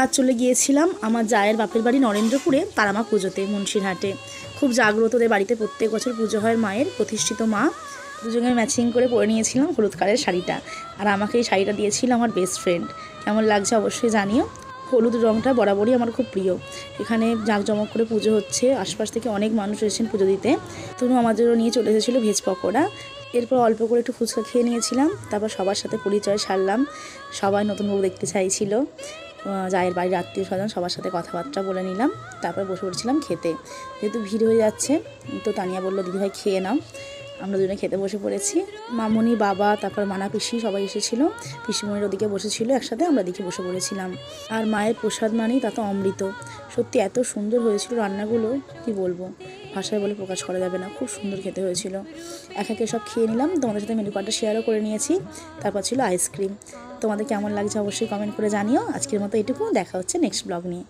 আজ চলে গিয়েছিলাম আমার জায়ের বাপের বাড়ি নরেন্দ্রপুরে তারামা পুজোতে মুন্সিরহাটে। খুব জাগ্রত, ওদের বাড়িতে প্রত্যেক বছর পুজো হয় মায়ের, প্রতিষ্ঠিত মা। দুজনে ম্যাচিং করে পরে নিয়েছিলাম হলুদ কালারের শাড়িটা, আর আমাকে এই শাড়িটা দিয়েছিল আমার বেস্ট ফ্রেন্ড। কেমন লাগছে অবশ্যই জানিও। হলুদ রঙটা বরাবরই আমার খুব প্রিয়। এখানে জাঁকজমক করে পুজো হচ্ছে, আশপাশ থেকে অনেক মানুষ এসেছেন পুজো দিতে। তনু আমার জন্য নিয়ে চলে এসেছিলো ভেজ পকোড়া। এরপর অল্প করে একটু ফুচকা খেয়ে নিয়েছিলাম। তারপর সবার সাথে পরিচয় সারলাম। সবাই নতুন বউ দেখতে চাইছিল। জায়ের বাড়ির আত্মীয় স্বজন সবার সাথে কথাবার্তা বলে নিলাম। তারপর বসে পড়েছিলাম খেতে। যেহেতু ভিড় হয়ে যাচ্ছে, তো তানিয়া বললো দিদিভাই খেয়ে নাও। আমরা দুজনে খেতে বসে পড়েছি। মামনি, বাবা, তারপর মানা পিসি সবাই এসেছিলো। পিসিমণির ওদিকে বসেছিল, একসাথে আমরা দিকে বসে পড়েছিলাম। আর মায়ের প্রসাদ মানেই তা তো অমৃত। সত্যি এত সুন্দর হয়েছিল রান্নাগুলো, কি বলবো, ভাষায় বলে প্রকাশ করা যাবে না। খুব সুন্দর খেতে হয়েছিল। একে সব খেয়ে নিলাম। তোমাদের সাথে মেনু কার্ডটা শেয়ারও করে নিয়েছি। তারপর ছিল আইসক্রিম। তোমাদের কেমন লাগছে অবশ্যই কমেন্ট করে জানিও। আজকের মতো এটুকু, দেখা হচ্ছে নেক্সট ব্লগ নিয়ে।